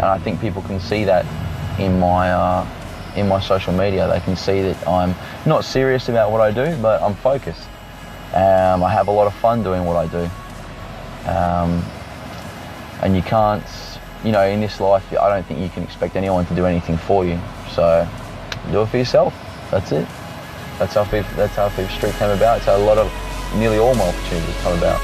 I think people can see that in my social media. They can see that I'm not serious about what I do, but I'm focused. I have a lot of fun doing what I do. And you can't, in this life, I don't think you can expect anyone to do anything for you. So do it for yourself. That's it. That's how FIFA Street came about. It's how nearly all my opportunities come about.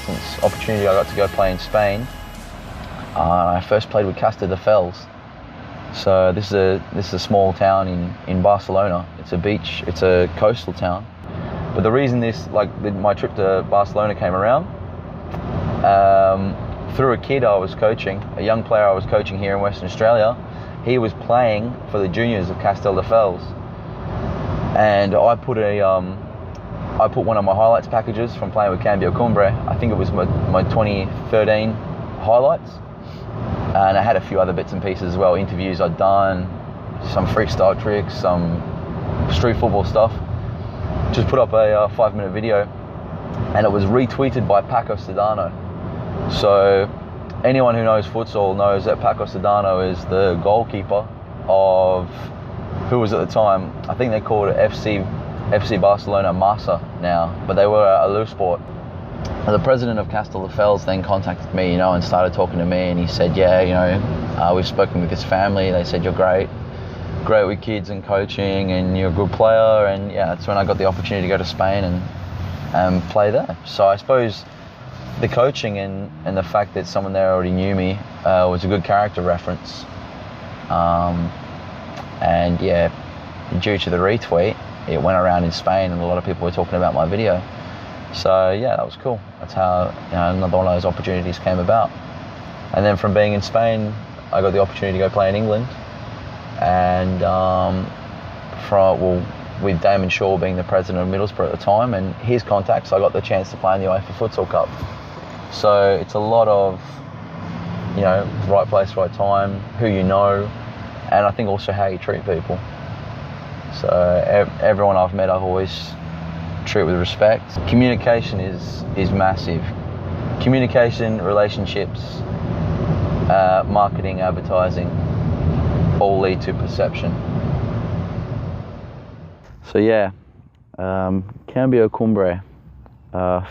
Since opportunity I got to go play in Spain, I first played with Castelldefels. So this is a small town in Barcelona. It's a coastal town. But the reason my trip to Barcelona came around, through a kid I was coaching, a young player I was coaching here in Western Australia. He was playing for the juniors of Castelldefels, and I put one of my highlights packages from playing with Cambio Cumbre. I think it was my 2013 highlights. And I had a few other bits and pieces as well, interviews I'd done, some freestyle tricks, some street football stuff. Just put up a 5-minute video, and it was retweeted by Paco Sedano. So anyone who knows futsal knows that Paco Sedano is the goalkeeper of, who was at the time, I think they called it FC Barcelona Massa now, but they were a loose sport. The president of Castelldefels then contacted me, and started talking to me, and he said, we've spoken with his family. They said you're great with kids and coaching, and you're a good player. And that's when I got the opportunity to go to Spain and play there. So I suppose the coaching and the fact that someone there already knew me was a good character reference. And due to the retweet, it went around in Spain, and a lot of people were talking about my video. So that was cool. That's how another one of those opportunities came about. And then from being in Spain, I got the opportunity to go play in England. And with Damon Shaw being the president of Middlesbrough at the time, and his contacts, I got the chance to play in the UEFA Futsal Cup. So it's a lot of right place, right time, who you know, and I think also how you treat people. So everyone I've met, I've always treat with respect. Communication is massive. Communication, relationships, marketing, advertising, all lead to perception. So Cambio Cumbre.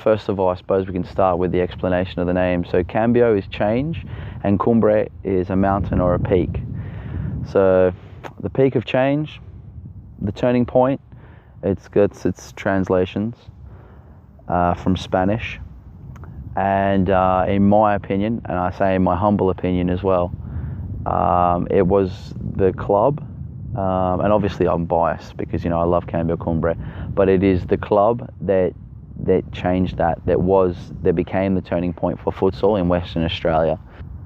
First of all, I suppose we can start with the explanation of the name. So Cambio is change, and Cumbre is a mountain or a peak. So the peak of change, the turning point, it's got its translations from Spanish, and in my opinion, and I say in my humble opinion as well, it was the club, and obviously I'm biased because I love Cambio Cumbre, but it is the club that changed that became the turning point for futsal in Western Australia.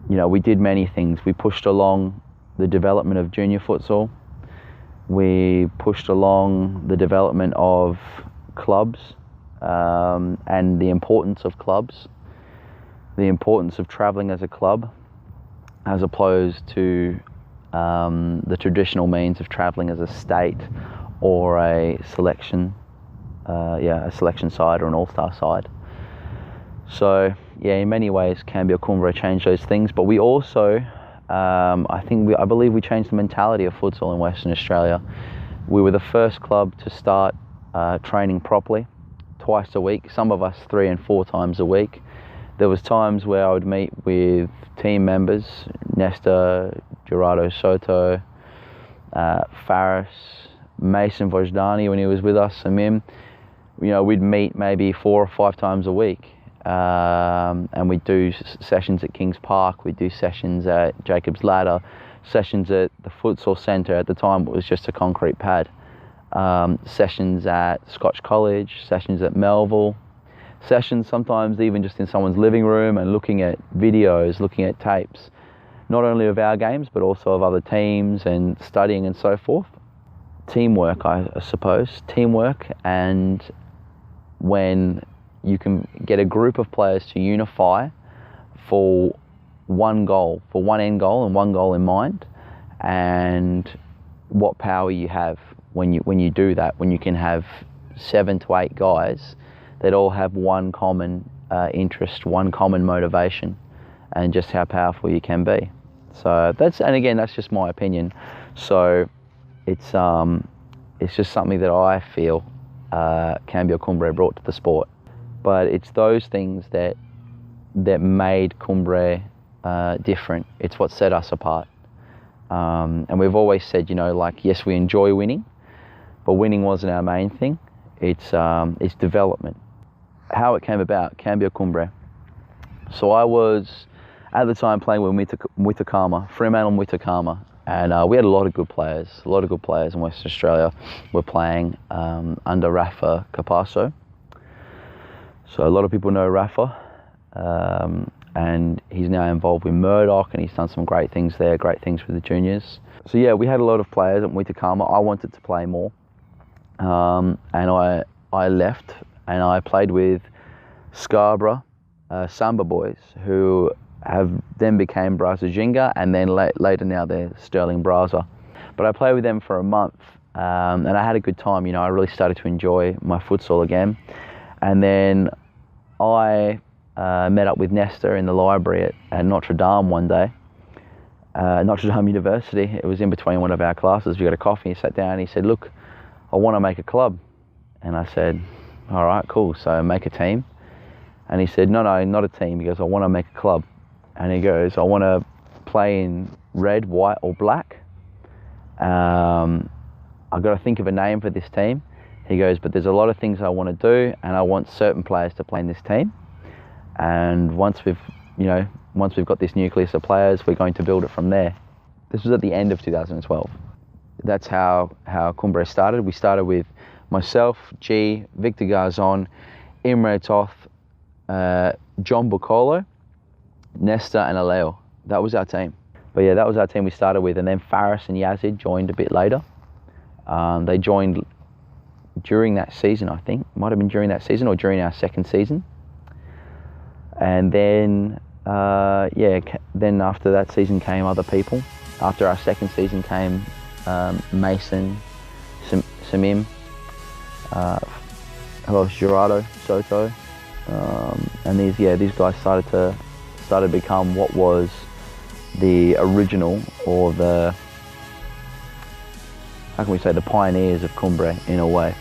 We did many things. We pushed along the development of junior futsal. We pushed along the development of clubs and the importance of clubs, the importance of travelling as a club, as opposed to the traditional means of travelling as a state or a selection side or an all-star side. So in many ways, Cambio Cumbre changed those things, but we also I believe we changed the mentality of futsal in Western Australia. We were the first club to start training properly, twice a week, some of us 3 and 4 times a week. There was times where I would meet with team members, Nesta, Gerardo Soto, Faris, Mason Vojdani when he was with us, Samim. We'd meet maybe 4 or 5 times a week. And we do sessions at Kings Park, we do sessions at Jacob's Ladder, sessions at the futsal centre. At the time it was just a concrete pad. Sessions at Scotch College, sessions at Melville, sessions sometimes even just in someone's living room and looking at videos, looking at tapes, not only of our games but also of other teams, and studying and so forth. Teamwork, I suppose. Teamwork, and when you can get a group of players to unify for one goal, for one end goal and one goal in mind, and what power you have when you do that, when you can have 7 to 8 guys that all have one common interest, one common motivation, and just how powerful you can be. So that's just my opinion. So it's just something that I feel Cambio Cumbre brought to the sport. But it's those things that made Cumbre different. It's what set us apart. And we've always said, like, yes, we enjoy winning, but winning wasn't our main thing. It's development. How it came about, Cambio Cumbre. So I was at the time playing with Muitakama, Fremantle Muitakama, and we had a lot of good players in Western Australia. We're playing under Rafa Capasso. So a lot of people know Rafa, and he's now involved with Murdoch, and he's done some great things there, great things with the juniors. So yeah, we had a lot of players at Muitakama. I wanted to play more, and I left, and I played with Scarborough Samba boys, who have then became Brasa Jinga, and then later now they're Sterling Brasa. But I played with them for a month, and I had a good time. I really started to enjoy my futsal again. And then I met up with Nesta in the library at Notre Dame one day, Notre Dame University. It was in between one of our classes. We got a coffee, he sat down and he said, look, I want to make a club. And I said, all right, cool, so make a team. And he said, no, not a team. He goes, I want to make a club. And he goes, I want to play in red, white or black. I've got to think of a name for this team. He goes, but there's a lot of things I want to do, and I want certain players to play in this team. And once we've got this nucleus of players, we're going to build it from there. This was at the end of 2012. That's how Cumbre started. We started with myself, G, Victor Garzon, Imre Toth, John Bucolo, Nesta and Aleo. That was our team. But yeah, that was our team we started with. And then Faris and Yazid joined a bit later. They joined during that season, I think. Might have been during that season or during our second season. And then, then after that season came other people. After our second season came Mason, Samim, who else? Gerardo, Soto. And these guys started to become what was the original, or the, how can we say, the pioneers of Cumbre in a way.